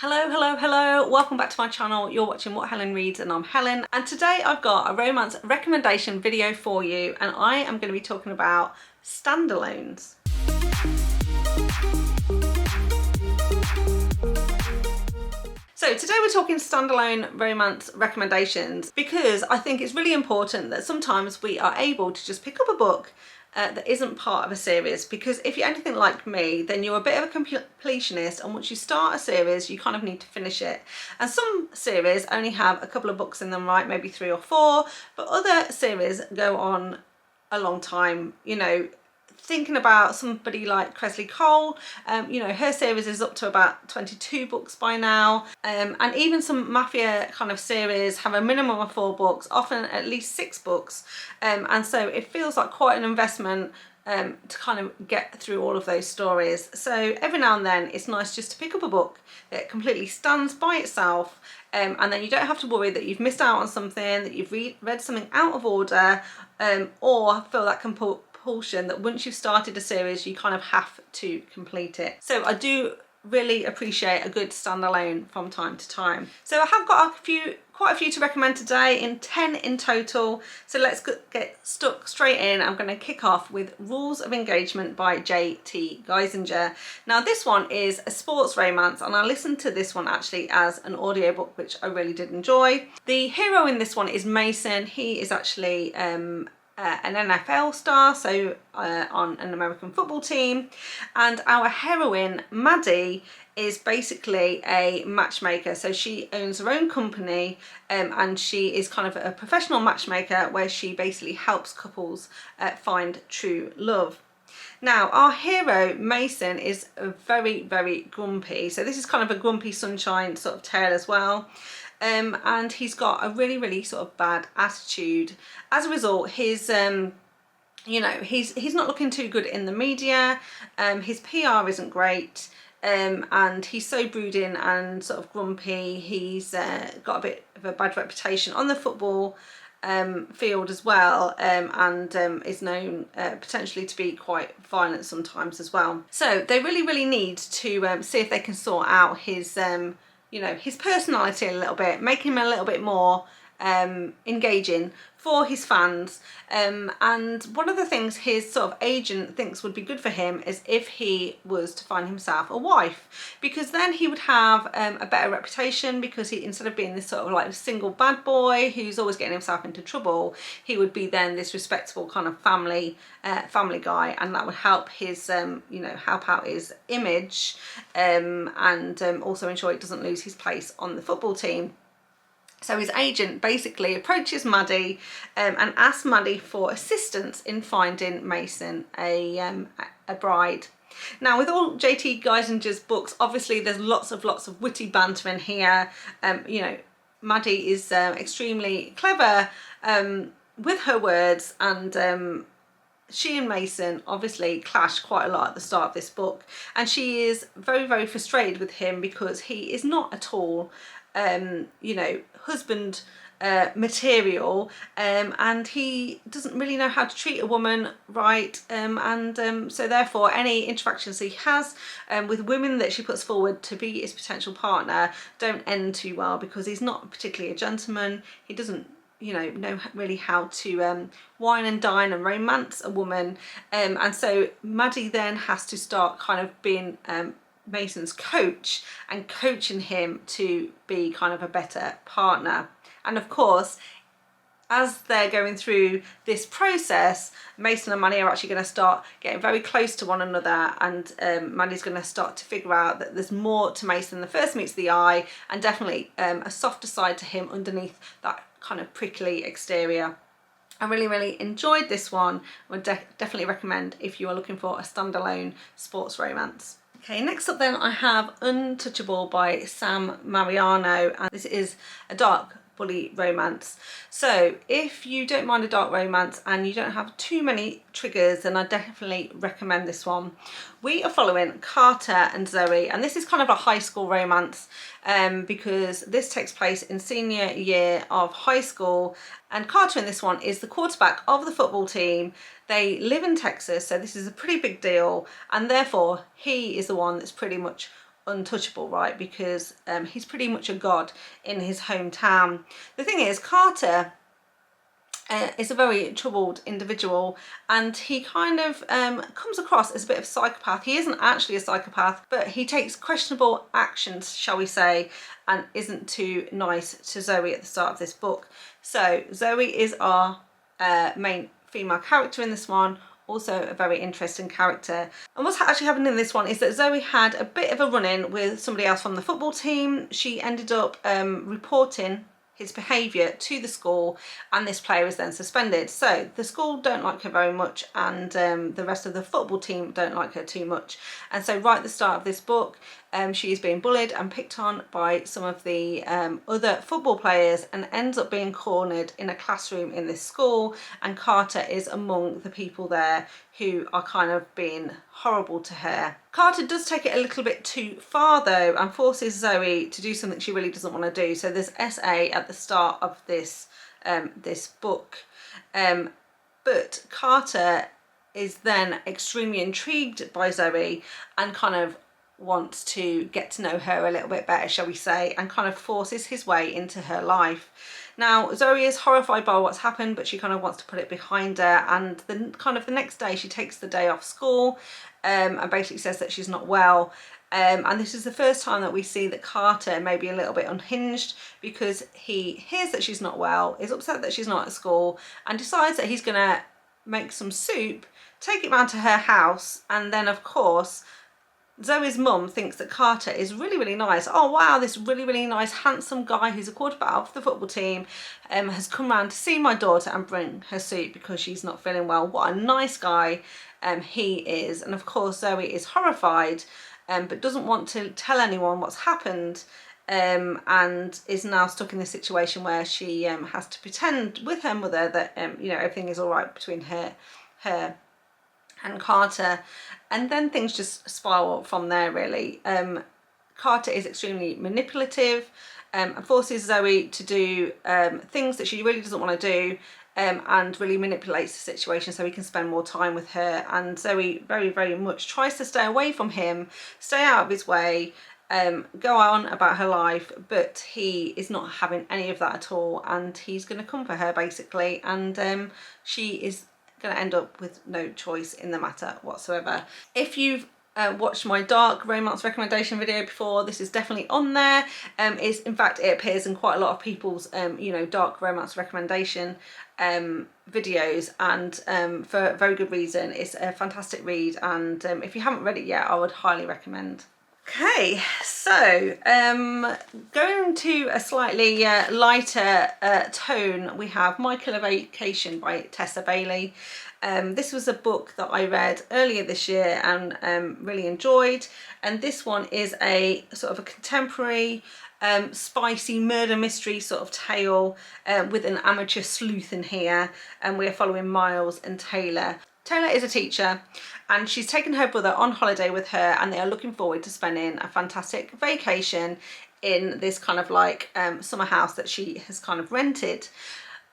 Hello, hello, hello. Welcome back to my channel. You're watching What Helen Reads and I'm Helen. And today I've got a romance recommendation video for you and I am going to be talking about standalones. So today we're talking standalone romance recommendations because I think it's really important that sometimes we are able to just pick up a book that isn't part of a series, because if you're anything like me, then you're a bit of a completionist, and once you start a series you kind of need to finish it. And some series only have a couple of books in them, right, maybe 3 or 4, but other series go on a long time. You know, thinking about somebody like Kresley Cole, you know, her series is up to about 22 books by now, and even some mafia kind of series have a minimum of 4 books, often at least 6 books, and so it feels like quite an investment to kind of get through all of those stories. So every now and then it's nice just to pick up a book that completely stands by itself, and then you don't have to worry that you've missed out on something, that you've read something out of order, or feel that compulsion that once you've started a series you kind of have to complete it. So I do really appreciate a good standalone from time to time. So I have got quite a few to recommend today, 10 in total. So let's get stuck straight in. I'm going to kick off with Rules of Engagement by J T Geissinger. Now this one is a sports romance and I listened to this one actually as an audiobook, which I really did enjoy. The hero in this one is Mason. He is actually an NFL star, so on an American football team, and our heroine Maddie is basically a matchmaker. So she owns her own company, and she is kind of a professional matchmaker where she basically helps couples find true love. Now our hero Mason is very, very grumpy, so this is kind of a grumpy sunshine sort of tale as well. And he's got a really sort of bad attitude. As a result, his you know, he's not looking too good in the media. His PR isn't great, and he's so brooding and sort of grumpy. He's got a bit of a bad reputation on the football field as well, and is known potentially to be quite violent sometimes as well. So they really need to see if they can sort out his you know, his personality a little bit, make him a little bit more engaging for his fans, and one of the things his sort of agent thinks would be good for him is if he was to find himself a wife, because then he would have a better reputation, because he, instead of being this sort of like single bad boy who's always getting himself into trouble, he would be then this respectable kind of family guy, and that would help his you know, help out his image, and also ensure he doesn't lose his place on the football team. So his agent basically approaches Maddie and asks Maddie for assistance in finding Mason a bride. Now with all J T Geisinger's books, obviously there's lots of witty banter in here. You know, Maddie is extremely clever with her words, and she and Mason obviously clash quite a lot at the start of this book, and she is very frustrated with him because he is not at all you know, husband material, and he doesn't really know how to treat a woman right, and so therefore any interactions he has with women that she puts forward to be his potential partner don't end too well, because he's not particularly a gentleman. He doesn't, you know really how to wine and dine and romance a woman, and so Maddie then has to start kind of being Mason's coach and coaching him to be kind of a better partner. And of course, as they're going through this process, Mason and Maddie are actually going to start getting very close to one another, and Maddie's going to start to figure out that there's more to Mason than first meets the eye, and definitely a softer side to him underneath that kind of prickly exterior. I really enjoyed this one. I would definitely recommend if you are looking for a standalone sports romance. Okay, next up then I have Untouchable by Sam Mariano, and this is a dark bully romance. So if you don't mind a dark romance and you don't have too many triggers, then I definitely recommend this one. We are following Carter and Zoe, and this is kind of a high school romance, because this takes place in senior year of high school, and Carter in this one is the quarterback of the football team. They live in Texas, so this is a pretty big deal, and therefore he is the one that's pretty much untouchable, right? Because he's pretty much a god in his hometown. The thing is, Carter is a very troubled individual, and he kind of comes across as a bit of a psychopath. He isn't actually a psychopath, but he takes questionable actions, shall we say, and isn't too nice to Zoe at the start of this book. So Zoe is our main female character in this one, also a very interesting character. And what's actually happened in this one is that Zoe had a bit of a run-in with somebody else from the football team. She ended up reporting his behaviour to the school, and this player is then suspended. So the school don't like her very much, and the rest of the football team don't like her too much. And so right at the start of this book, she is being bullied and picked on by some of the other football players, and ends up being cornered in a classroom in this school, and Carter is among the people there who are kind of being horrible to her. Carter does take it a little bit too far though, and forces Zoe to do something she really doesn't want to do. So there's SA at the start of this this book, but Carter is then extremely intrigued by Zoe and kind of wants to get to know her a little bit better, shall we say, and kind of forces his way into her life. Now Zoe is horrified by what's happened, but she kind of wants to put it behind her, and the next day she takes the day off school and basically says that she's not well. And this is the first time that we see that Carter may be a little bit unhinged, because he hears that she's not well, is upset that she's not at school, and decides that he's gonna make some soup, take it round to her house, and then of course Zoe's mum thinks that Carter is really, really nice. Oh wow, this really, really nice, handsome guy who's a quarterback of the football team has come round to see my daughter and bring her soup because she's not feeling well. What a nice guy he is. And of course Zoe is horrified, but doesn't want to tell anyone what's happened, and is now stuck in this situation where she has to pretend with her mother that you know, everything is all right between her and Carter. And then things just spiral from there, really. Carter is extremely manipulative and forces Zoe to do things that she really doesn't want to do, and really manipulates the situation so he can spend more time with her. And Zoe very, very much tries to stay away from him, stay out of his way, go on about her life, but he is not having any of that at all, and he's going to come for her basically, and she is going to end up with no choice in the matter whatsoever. If you've watched my dark romance recommendation video before, this is definitely on there. In fact, it appears in quite a lot of people's you know, dark romance recommendation videos, and for a very good reason. It's a fantastic read, and if you haven't read it yet, I would highly recommend. Okay, so going to a slightly lighter tone, we have My Killer Vacation by Tessa Bailey. This was a book that I read earlier this year and really enjoyed, and this one is a sort of a contemporary spicy murder mystery sort of tale with an amateur sleuth in here, and we're following Miles and Taylor. Taylor is a teacher, and she's taken her brother on holiday with her, and they are looking forward to spending a fantastic vacation in this kind of like summer house that she has kind of rented.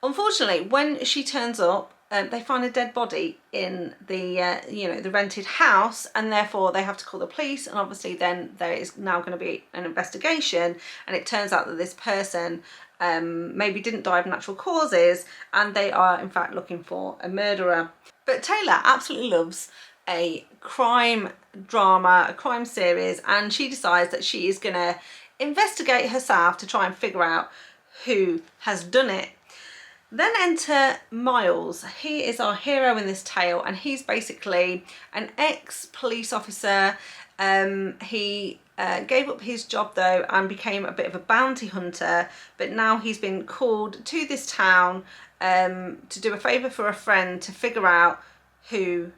Unfortunately, when she turns up, they find a dead body in the you know, the rented house, and therefore they have to call the police, and obviously then there is now going to be an investigation, and it turns out that this person maybe didn't die of natural causes, and they are in fact looking for a murderer. But Taylor absolutely loves a crime drama, a crime series, and she decides that she is going to investigate herself to try and figure out who has done it. Then enter Miles. He is our hero in this tale, and he's basically an ex-police officer. He gave up his job though and became a bit of a bounty hunter, but now he's been called to this town to do a favour for a friend to figure out who,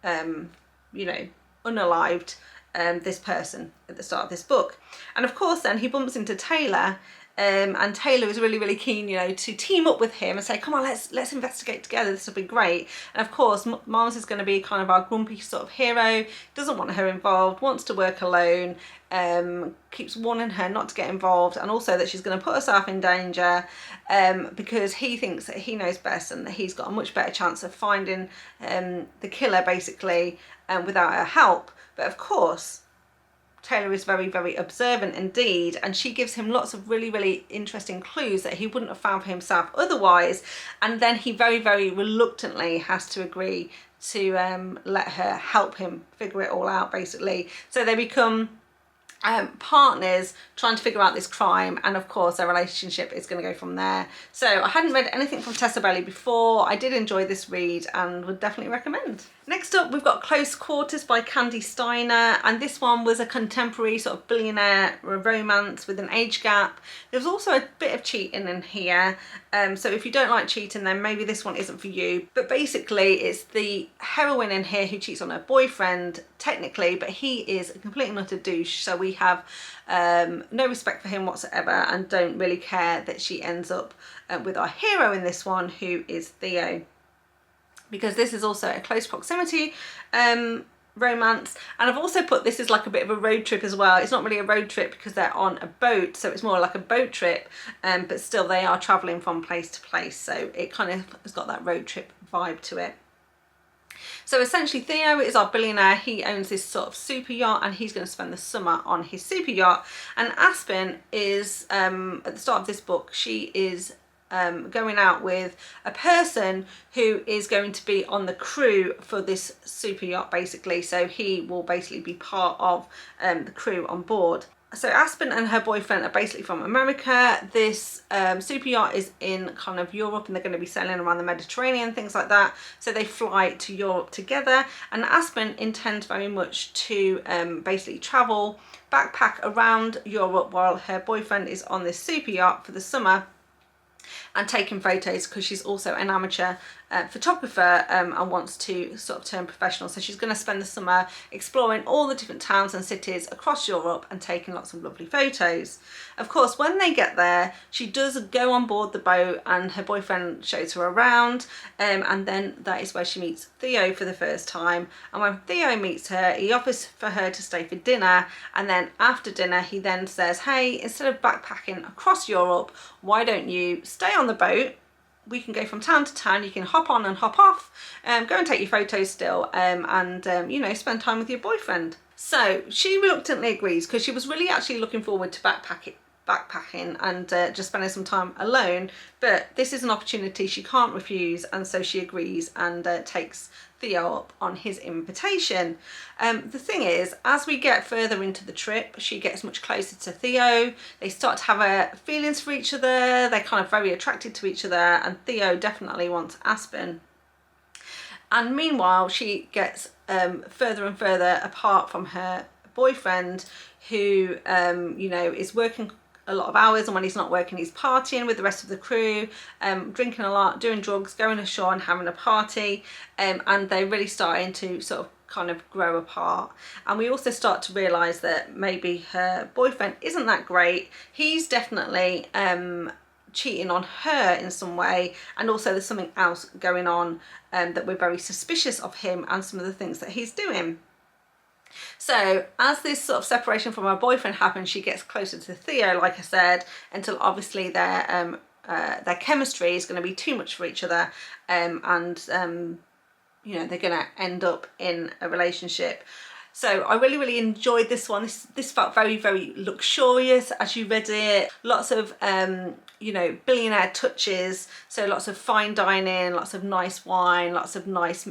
you know, unalived this person at the start of this book. And of course then he bumps into Taylor, and Taylor is really, really keen, you know, to team up with him and say, come on, let's investigate together, this will be great. And of course Miles is going to be kind of our grumpy sort of hero, doesn't want her involved, wants to work alone, keeps warning her not to get involved, and also that she's going to put herself in danger, because he thinks that he knows best and that he's got a much better chance of finding the killer basically without her help. But of course Taylor is very, very observant indeed, and she gives him lots of really, really interesting clues that he wouldn't have found for himself otherwise, and then he very, very reluctantly has to agree to let her help him figure it all out, basically. So they become partners trying to figure out this crime, and of course their relationship is going to go from there. So I hadn't read anything from Tessa before. I did enjoy this read and would definitely recommend. Next up, we've got Close Quarters by Kandi Steiner, and this one was a contemporary sort of billionaire romance with an age gap. There was also a bit of cheating in here, so if you don't like cheating, then maybe this one isn't for you. But basically it's the heroine in here who cheats on her boyfriend technically, but he is a complete and utter douche, so we have no respect for him whatsoever and don't really care that she ends up with our hero in this one, who is Theo, because this is also a close proximity romance. And I've also put this as like a bit of a road trip as well. It's not really a road trip because they're on a boat, so it's more like a boat trip, but still they are traveling from place to place, so it kind of has got that road trip vibe to it. So essentially Theo is our billionaire. He owns this sort of super yacht and he's going to spend the summer on his super yacht. And Aspen is, at the start of this book, she is going out with a person who is going to be on the crew for this super yacht, basically. So he will basically be part of the crew on board. So Aspen and her boyfriend are basically from America. This super yacht is in kind of Europe, and they're going to be sailing around the Mediterranean, things like that. So they fly to Europe together, and Aspen intends very much to basically travel, backpack around Europe while her boyfriend is on this super yacht for the summer and taking photos, because she's also an amateur photographer and wants to sort of turn professional. So she's going to spend the summer exploring all the different towns and cities across Europe and taking lots of lovely photos. Of course, when they get there, she does go on board the boat and her boyfriend shows her around, and then that is where she meets Theo for the first time. And when Theo meets her, he offers for her to stay for dinner, and then after dinner he then says, hey, instead of backpacking across Europe, why don't you stay on the boat? We can go from town to town, you can hop on and hop off, go and take your photos still, and you know, spend time with your boyfriend. So she reluctantly agrees, because she was really actually looking forward to backpacking and just spending some time alone, but this is an opportunity she can't refuse, and so she agrees and takes Theo up on his invitation. The thing is, as we get further into the trip, she gets much closer to Theo. They start to have feelings for each other. They're kind of very attracted to each other, and Theo definitely wants Aspen. And meanwhile, she gets further and further apart from her boyfriend, who you know, is working a lot of hours, and when he's not working, he's partying with the rest of the crew, drinking a lot, doing drugs, going ashore and having a party, and they're really starting to sort of kind of grow apart. And we also start to realise that maybe her boyfriend isn't that great. He's definitely cheating on her in some way, and also there's something else going on that we're very suspicious of him and some of the things that he's doing. So as this sort of separation from her boyfriend happens, she gets closer to Theo, like I said, until obviously their chemistry is going to be too much for each other, and you know, they're going to end up in a relationship. So I really, really enjoyed this one. This felt very, very luxurious as you read it. Lots of, you know, billionaire touches. So lots of fine dining, lots of nice wine, lots of nice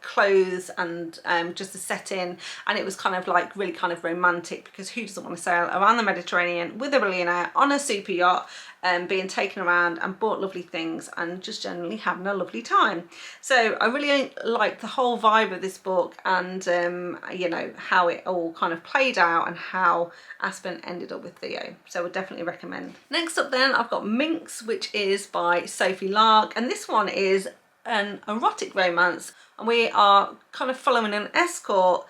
clothes, and just the setting. And it was kind of like really kind of romantic, because who doesn't want to sail around the Mediterranean with a billionaire on a super yacht, being taken around and bought lovely things and just generally having a lovely time. So I really liked the whole vibe of this book, and you know, how it all kind of played out and how Aspen ended up with Theo. So I would definitely recommend. Next up then, I've got Minx, which is by Sophie Lark, and this one is an erotic romance, and we are kind of following an escort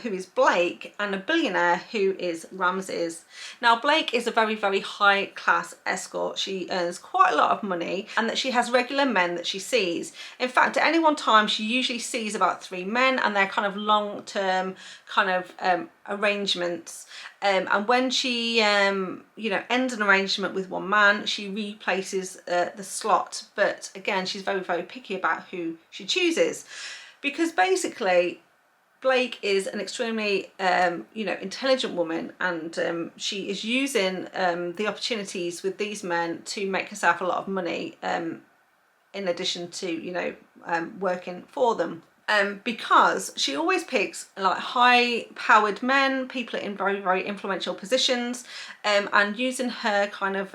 who is Blake, and a billionaire who is Ramses. Now Blake is a very, very high class escort. She earns quite a lot of money, and that she has regular men that she sees. In fact, at any one time she usually sees about 3 men, and they're kind of long-term kind of arrangements. And when she you know, ends an arrangement with one man, she replaces the slot, but again she's very, very picky about who she chooses, because basically Blake is an extremely, you know, intelligent woman, and she is using the opportunities with these men to make herself a lot of money, in addition to, you know, working for them. Because she always picks like high-powered men, people in very, very influential positions, and using her kind of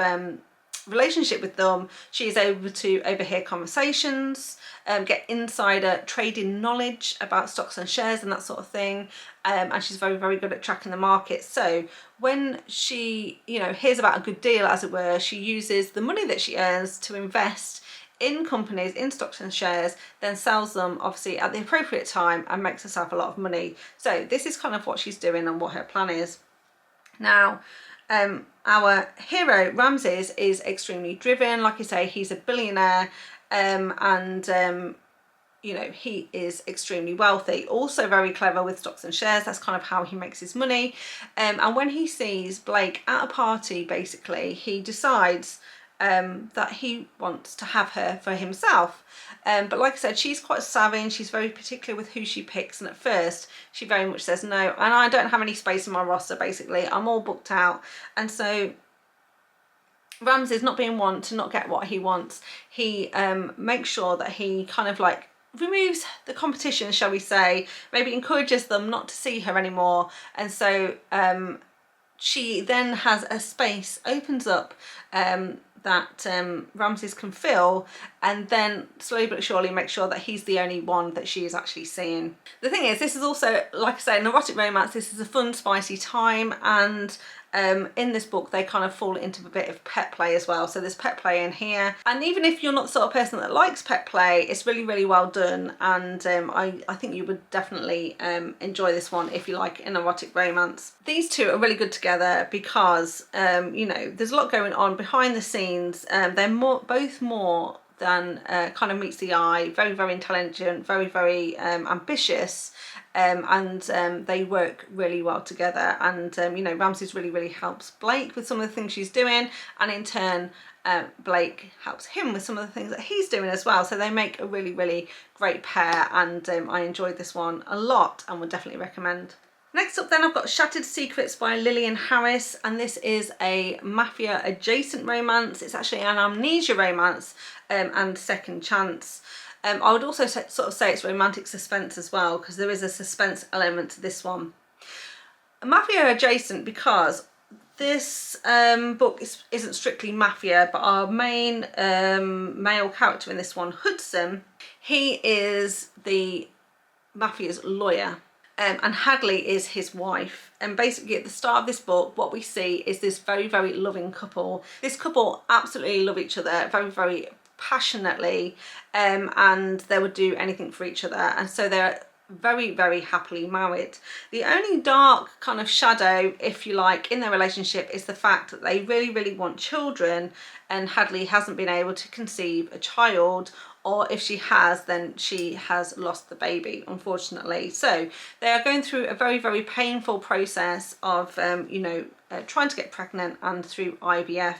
relationship with them, she is able to overhear conversations, get insider trading knowledge about stocks and shares and that sort of thing, and she's very, very good at tracking the market. So when she, you know, hears about a good deal, as it were, she uses the money that she earns to invest in companies, in stocks and shares, then sells them obviously at the appropriate time and makes herself a lot of money. So this is kind of what she's doing and what her plan is. Now, our hero Ramses is extremely driven. Like I say, he's a billionaire, and you know, he is extremely wealthy, also very clever with stocks and shares. That's kind of how he makes his money. And when he sees Blake at a party, basically he decides that he wants to have her for himself. But like I said, she's quite savvy and she's very particular with who she picks, and at first she very much says no, and I don't have any space in my roster, basically I'm all booked out. And so Ramses, not being one to not get what he wants, he makes sure that he kind of like removes the competition, shall we say, maybe encourages them not to see her anymore. And so she then has a space opens up that Ramses can fill, and then slowly but surely make sure that he's the only one that she is actually seeing. The thing is, this is also, like I say, an erotic romance. This is a fun, spicy time, and in this book they kind of fall into a bit of pet play as well. So there's pet play in here, and even if you're not the sort of person that likes pet play, it's really, really well done, and I think you would definitely enjoy this one if you like an erotic romance. These two are really good together because you know, there's a lot going on behind the scenes. They're both more than kind of meets the eye. Very, very intelligent, very, very ambitious, and they work really well together. And you know, Ramses really, really helps Blake with some of the things she's doing, and in turn Blake helps him with some of the things that he's doing as well. So they make a really, really great pair, and I enjoyed this one a lot and would definitely recommend. Next up then, I've got Shattered Secrets by Lilian Harris, and this is a mafia adjacent romance. It's actually an amnesia romance and second chance. I would also sort of say it's romantic suspense as well, because there is a suspense element to this one. Mafia adjacent because this book isn't strictly mafia, but our main male character in this one, Hudson, he is the mafia's lawyer. And Hadley is his wife, and basically at the start of this book what we see is this very, very loving couple. This couple absolutely love each other very, very passionately, and they would do anything for each other, and so they're very, very happily married. The only dark kind of shadow, if you like, in their relationship is the fact that they really, really want children, and Hadley hasn't been able to conceive a child, or if she has, then she has lost the baby, unfortunately. So they are going through a very, very painful process of you know, trying to get pregnant, and through IVF.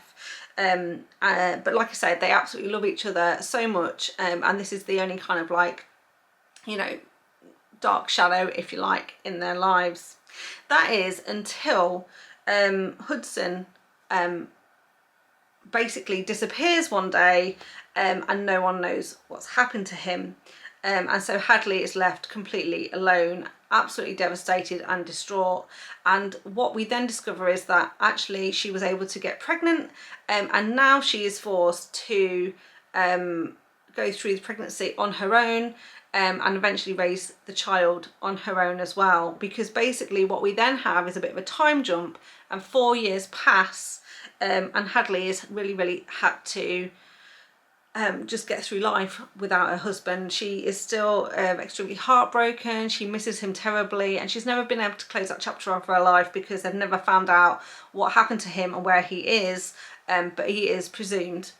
But like I said, they absolutely love each other so much, and this is the only kind of like, you know, dark shadow, if you like, in their lives. That is until Hudson basically disappears one day, and no one knows what's happened to him, and so Hadley is left completely alone, absolutely devastated and distraught. And what we then discover is that actually she was able to get pregnant, and now she is forced to go through the pregnancy on her own, and eventually raise the child on her own as well, because basically what we then have is a bit of a time jump, and 4 years pass, and Hadley is really, really had to just get through life without her husband. She is still extremely heartbroken. She misses him terribly, and she's never been able to close that chapter of her life because they've never found out what happened to him and where he is, but he is presumed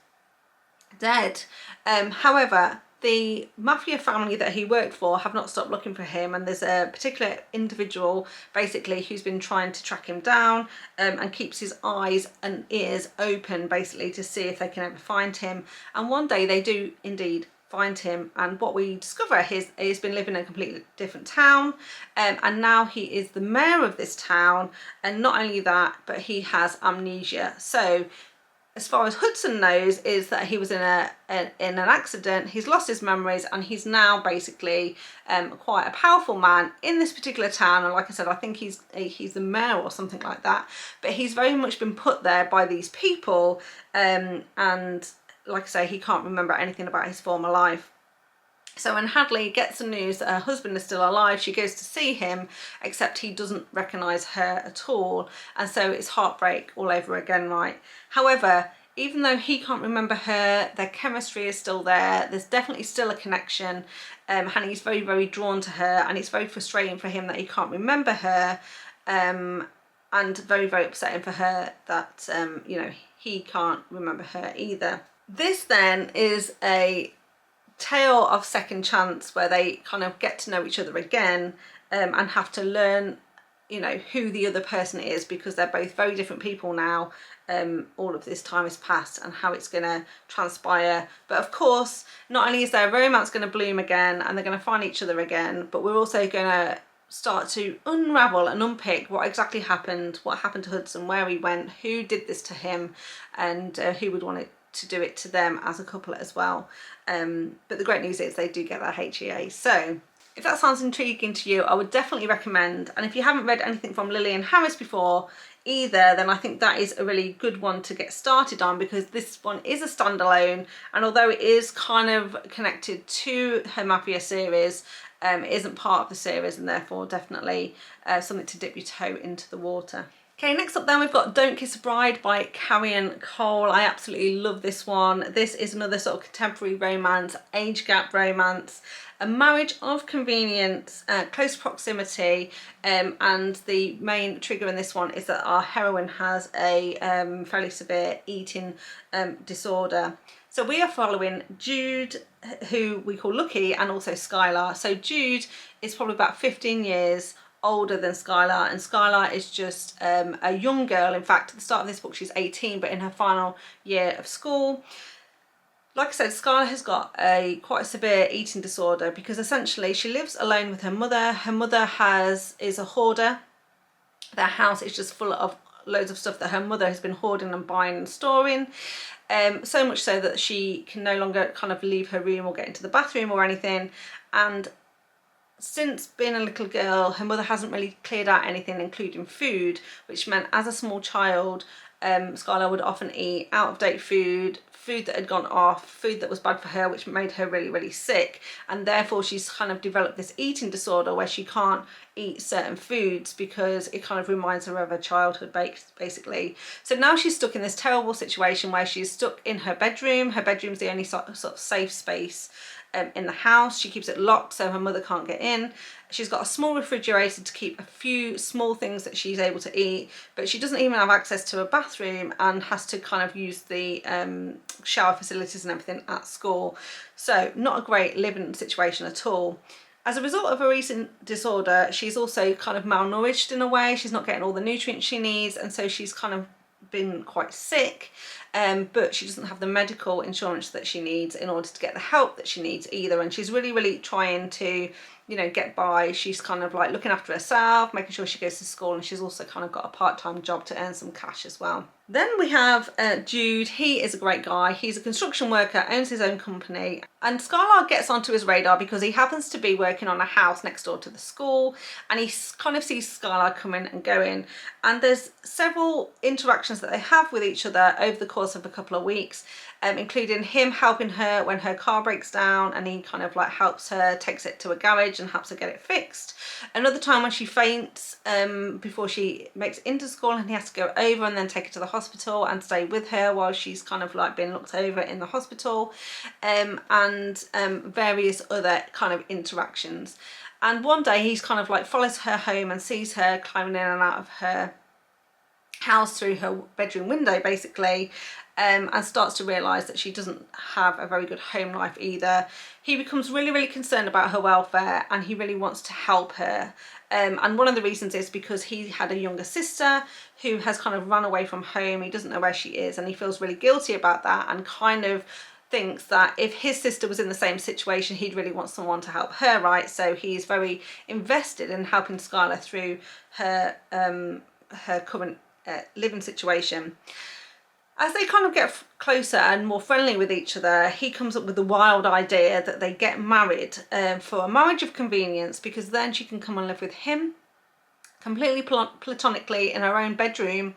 dead. However, the mafia family that he worked for have not stopped looking for him, and there's a particular individual basically who's been trying to track him down, and keeps his eyes and ears open basically to see if they can ever find him. And one day they do indeed find him, and what we discover is he's been living in a completely different town, and now he is the mayor of this town, and not only that, but he has amnesia. So as far as Hudson knows is that he was in an accident, he's lost his memories, and he's now basically quite a powerful man in this particular town. And like I said, I think he's the mayor or something like that, but he's very much been put there by these people, and like I say, he can't remember anything about his former life. So when Hadley gets the news that her husband is still alive, she goes to see him, except he doesn't recognise her at all. And so it's heartbreak all over again, right? However, even though he can't remember her, their chemistry is still there. There's definitely still a connection. And he's very, very drawn to her. And it's very frustrating for him that he can't remember her. And very, very upsetting for her that, you know, he can't remember her either. This then is a tale of second chance, where they kind of get to know each other again, and have to learn, you know, who the other person is, because they're both very different people now. All of this time has passed, and how it's going to transpire. But of course, not only is their romance going to bloom again and they're going to find each other again, but we're also going to start to unravel and unpick what exactly happened, what happened to Hudson, where he went, who did this to him, and who would want to do it to them as a couple as well. But the great news is they do get their HEA. So if that sounds intriguing to you, I would definitely recommend. And if you haven't read anything from Lilian Harris before either, then I think that is a really good one to get started on, because this one is a standalone, and although it is kind of connected to her Mafia series, it isn't part of the series, and therefore definitely something to dip your toe into the water. Okay, next up then we've got Don't Kiss a Bride by Carian Cole. I absolutely love this one. This is another sort of contemporary romance, age gap romance, a marriage of convenience, close proximity, and the main trigger in this one is that our heroine has a fairly severe eating disorder. So we are following Jude, who we call Lucky, and also Skylar. So Jude is probably about 15 years older than Skylar, and Skylar is just a young girl. In fact, at the start of this book she's 18, but in her final year of school. Like I said, Skylar has got quite a severe eating disorder, because essentially she lives alone with her mother. Her mother is a hoarder. Their house is just full of loads of stuff that her mother has been hoarding and buying and storing. So much so that she can no longer kind of leave her room or get into the bathroom or anything. And since being a little girl, her mother hasn't really cleared out anything, including food, which meant as a small child, Skylar would often eat out-of-date food that had gone off, food that was bad for her, which made her really, really sick. And therefore she's kind of developed this eating disorder where she can't eat certain foods because it kind of reminds her of her childhood, basically. So now she's stuck in this terrible situation where she's stuck in her bedroom. Her bedroom's the only sort of safe space in the house. She keeps it locked so her mother can't get in. She's got a small refrigerator to keep a few small things that she's able to eat, but she doesn't even have access to a bathroom and has to kind of use the shower facilities and everything at school. So not a great living situation at all. As a result of her eating disorder, she's also kind of malnourished in a way. She's not getting all the nutrients she needs, and so she's kind of been quite sick, but she doesn't have the medical insurance that she needs in order to get the help that she needs either. And she's really, really trying to, you know, get by. She's kind of like looking after herself, making sure she goes to school, and she's also kind of got a part-time job to earn some cash as well. Then we have Jude. He is a great guy. He's a construction worker, owns his own company, and Skylar gets onto his radar because he happens to be working on a house next door to the school, and he kind of sees Skylar coming and going, and there's several interactions that they have with each other over the course of a couple of weeks, including him helping her when her car breaks down, and he kind of like helps her, takes it to a garage and helps her get it fixed. Another time when she faints before she makes it into school, and he has to go over and then take her to the hospital and stay with her while she's kind of like being looked over in the hospital, and various other kind of interactions. And one day he's kind of like follows her home and sees her climbing in and out of her house through her bedroom window basically, and starts to realise that she doesn't have a very good home life either. He becomes really, really concerned about her welfare, and he really wants to help her. And one of the reasons is because he had a younger sister who has kind of run away from home. He doesn't know where she is, and he feels really guilty about that, and kind of thinks that if his sister was in the same situation, he'd really want someone to help her, right? So he's very invested in helping Skylar through her her current living situation. As they kind of get closer and more friendly with each other, he comes up with the wild idea that they get married for a marriage of convenience, because then she can come and live with him completely platonically in her own bedroom,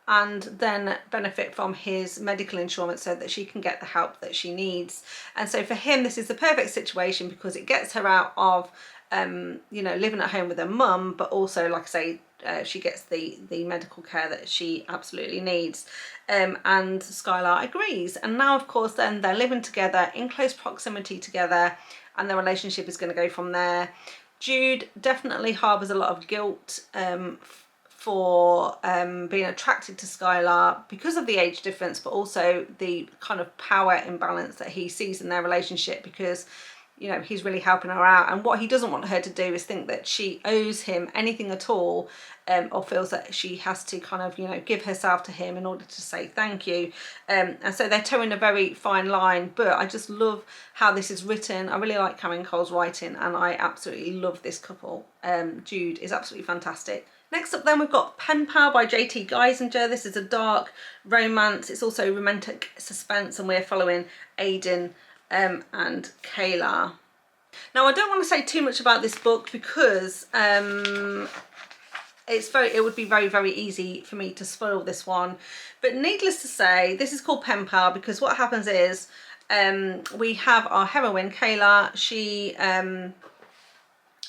and then benefit from his medical insurance so that she can get the help that she needs. And so for him, this is the perfect situation because it gets her out of you know, living at home with her mum, but also, like I say, she gets the medical care that she absolutely needs. And Skylar agrees, and now of course then they're living together in close proximity together, and their relationship is going to go from there. Jude definitely harbours a lot of guilt for being attracted to Skylar because of the age difference, but also the kind of power imbalance that he sees in their relationship, because, you know, he's really helping her out, and what he doesn't want her to do is think that she owes him anything at all, or feels that she has to kind of, you know, give herself to him in order to say thank you. And so they're towing a very fine line, but I just love how this is written. I really like Carian Cole's writing, and I absolutely love this couple. Jude is absolutely fantastic. Next up then, we've got Pen Pal by J T Geissinger. This is a dark romance. It's also romantic suspense, and we're following Aiden and Kayla. Now, I don't want to say too much about this book because it would be very, very easy for me to spoil this one. But needless to say, this is called Pen Pal because what happens is we have our heroine, Kayla. She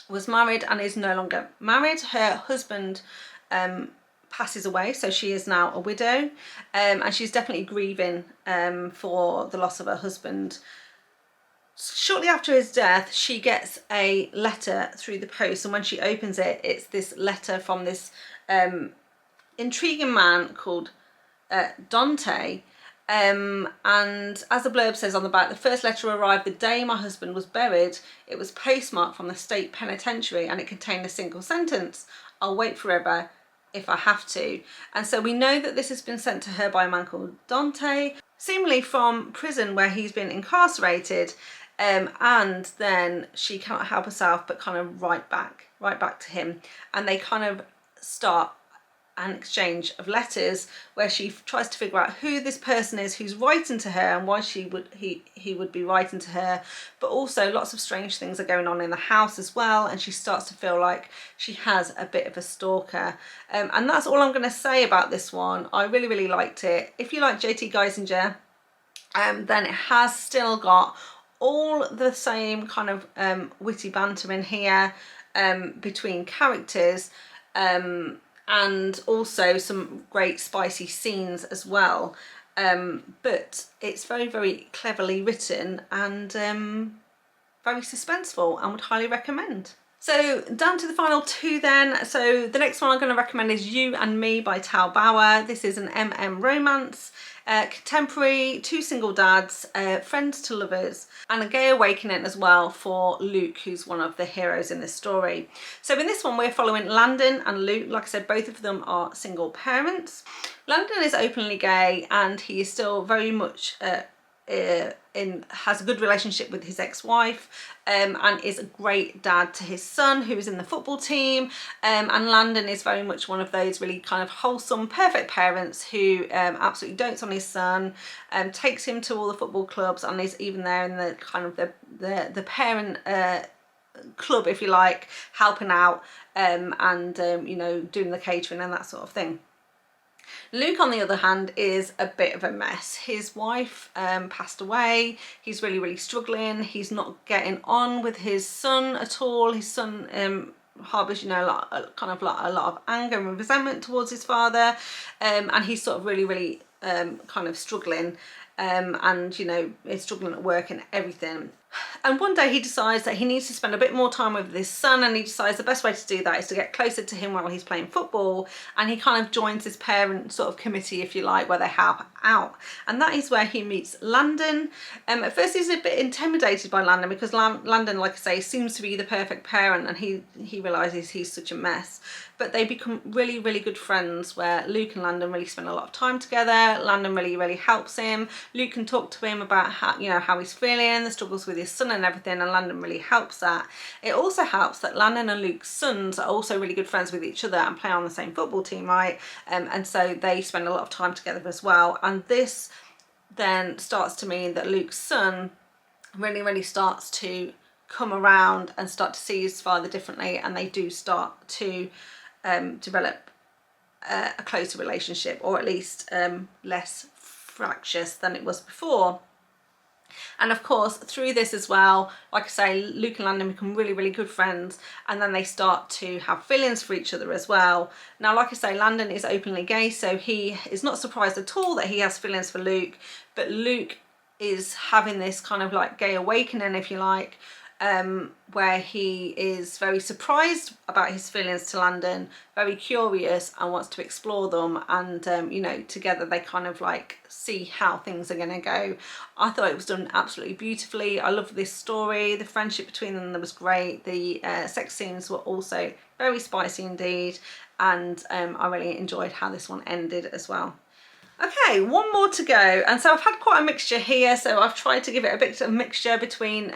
was married and is no longer married. Her husband passes away, so she is now a widow, and she's definitely grieving for the loss of her husband. Shortly after his death, she gets a letter through the post, and when she opens it, it's this letter from this intriguing man called Dante. And as the blurb says on the back, the first letter arrived the day my husband was buried. It was postmarked from the state penitentiary, and it contained a single sentence: "I'll wait forever if I have to." And so we know that this has been sent to her by a man called Dante, seemingly from prison where he's been incarcerated. And then she cannot help herself but kind of write back to him, and they kind of start an exchange of letters where she tries to figure out who this person is who's writing to her and why he would be writing to her. But also lots of strange things are going on in the house as well, and she starts to feel like she has a bit of a stalker. And that's all I'm going to say about this one. I really, really liked it. If you like J T Geissinger, then it has still got all the same kind of witty banter in here between characters, and also some great spicy scenes as well. But it's very, very cleverly written and very suspenseful, and would highly recommend. So down to the final two then. So the next one I'm going to recommend is You and Me by Tal Bauer. This is an MM romance, contemporary, two single dads, friends to lovers, and a gay awakening as well for Luke, who's one of the heroes in this story. So in this one, we're following Landon and Luke. Like I said, both of them are single parents. Landon is openly gay, and he is still very much has a good relationship with his ex-wife, and is a great dad to his son, who is in the football team. And Landon is very much one of those really kind of wholesome, perfect parents who absolutely dotes on his son, takes him to all the football clubs, and is even there in the kind of the parent club, if you like, helping out, and you know, doing the catering and that sort of thing. Luke, on the other hand, is a bit of a mess. His wife passed away. He's really, really struggling. He's not getting on with his son at all. His son harbours, you know, a lot of anger and resentment towards his father, and he's sort of really, really kind of struggling, and, you know, is struggling at work and everything. And one day he decides that he needs to spend a bit more time with his son, and he decides the best way to do that is to get closer to him while he's playing football, and he kind of joins this parent sort of committee, if you like, where they help out. And that is where he meets Landon. At first he's a bit intimidated by Landon because Landon, like I say, seems to be the perfect parent, and he realises he's such a mess. but they become really, really good friends where Luke and Landon really spend a lot of time together. Landon really, really helps him. Luke can talk to him about how, you know, how he's feeling, the struggles with his son and everything, and Landon really helps that. It also helps that Landon and Luke's sons are also really good friends with each other and play on the same football team, right? And so they spend a lot of time together as well. And this then starts to mean that Luke's son really, really starts to come around and start to see his father differently, and they do start to develop a closer relationship, or at least less fractious than it was before. And of course, through this as well, like I say, Luke and Landon become really, really good friends, and then they start to have feelings for each other as well. Now, like I say, Landon is openly gay, so he is not surprised at all that he has feelings for Luke, but Luke is having this kind of like gay awakening, if you like, where he is very surprised about his feelings to Landon, very curious and wants to explore them, and you know, together they kind of like see how things are going to go. I thought it was done absolutely beautifully. I love this story. The friendship between them was great. The sex scenes were also very spicy indeed, and I really enjoyed how this one ended as well. Okay, one more to go, and so I've had quite a mixture here, so I've tried to give it a bit of a mixture between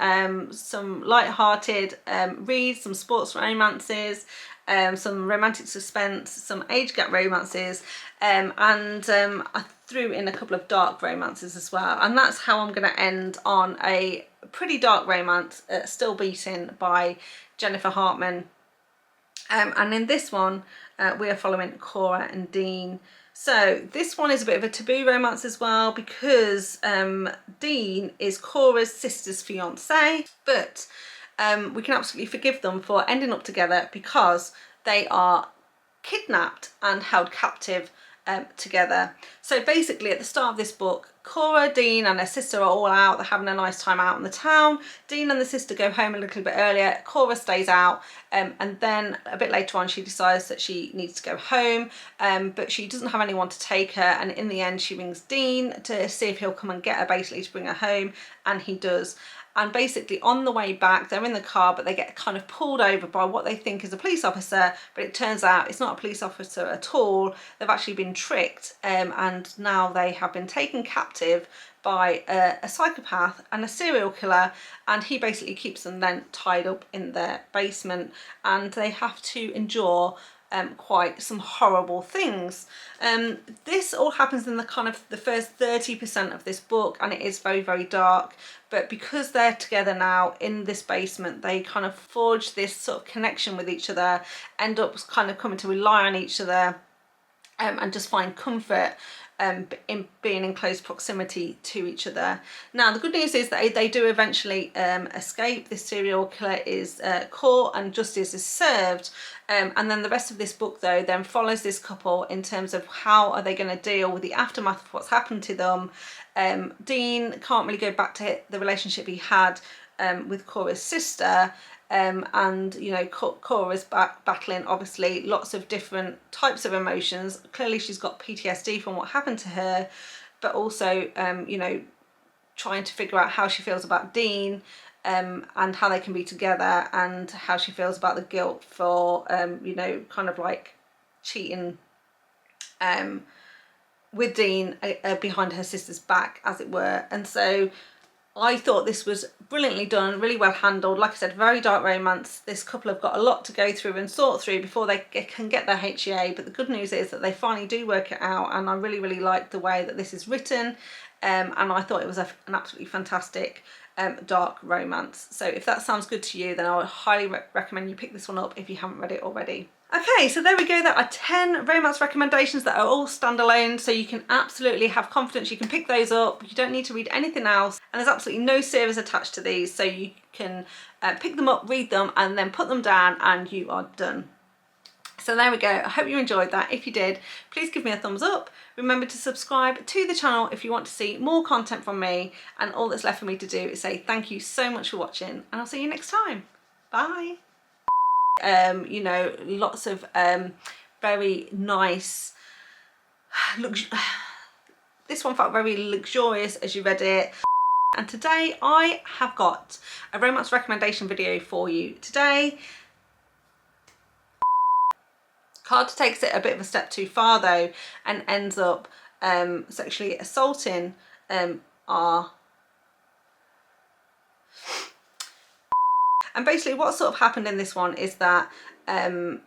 some light-hearted reads, some sports romances, some romantic suspense, some age gap romances, and I threw in a couple of dark romances as well, and that's how I'm going to end on a pretty dark romance, Still Beating by Jennifer Hartmann. And in this one we are following Cora and Dean. So this one is a bit of a taboo romance as well, because Dean is Cora's sister's fiance, but we can absolutely forgive them for ending up together because they are kidnapped and held captive together. So basically at the start of this book, Cora, Dean and her sister are all out. They're having a nice time out in the town. Dean and the sister go home a little bit earlier. Cora stays out, and then a bit later on she decides that she needs to go home, but she doesn't have anyone to take her, and in the end she rings Dean to see if he'll come and get her, basically to bring her home, and he does. And basically on the way back, they're in the car, but they get kind of pulled over by what they think is a police officer, but it turns out it's not a police officer at all. They've actually been tricked, and now they have been taken captive by a psychopath and a serial killer, and he basically keeps them then tied up in their basement, and they have to endure quite some horrible things. This all happens in the kind of the first 30% of this book, and it is very, very dark, but because they're together now in this basement, they kind of forge this sort of connection with each other, end up kind of coming to rely on each other, and just find comfort in being in close proximity to each other. Now the good news is that they do eventually escape. This serial killer is caught and justice is served, and then the rest of this book though then follows this couple in terms of how are they going to deal with the aftermath of what's happened to them. Dean can't really go back to the relationship he had with Cora's sister, and you know, Cora's battling obviously lots of different types of emotions. Clearly she's got PTSD from what happened to her, but also you know, trying to figure out how she feels about Dean, and how they can be together, and how she feels about the guilt for you know, kind of like cheating with Dean behind her sister's back, as it were. And so I thought this was brilliantly done, really well handled. Like I said, very dark romance. This couple have got a lot to go through and sort through before they can get their HEA, but the good news is that they finally do work it out, and I really, really liked the way that this is written, and I thought it was an absolutely fantastic dark romance. So if that sounds good to you, then I would highly recommend you pick this one up if you haven't read it already. Okay, so there we go. There are 10 romance recommendations that are all standalone, so you can absolutely have confidence. You can pick those up. You don't need to read anything else, and there's absolutely no series attached to these, so you can pick them up, read them, and then put them down, and you are done. So there we go. I hope you enjoyed that. If you did, please give me a thumbs up. Remember to subscribe to the channel if you want to see more content from me, and all that's left for me to do is say thank you so much for watching, and I'll see you next time. Bye. You know, lots of very nice, this one felt very luxurious as you read it. And today I have got a romance recommendation video for you today. Carter takes it a bit of a step too far though, and ends up sexually assaulting our... And basically what sort of happened in this one is that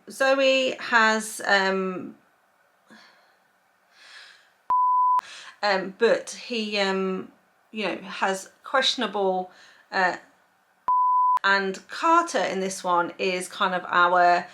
Zoe has but he you know, has questionable and Carter in this one is kind of our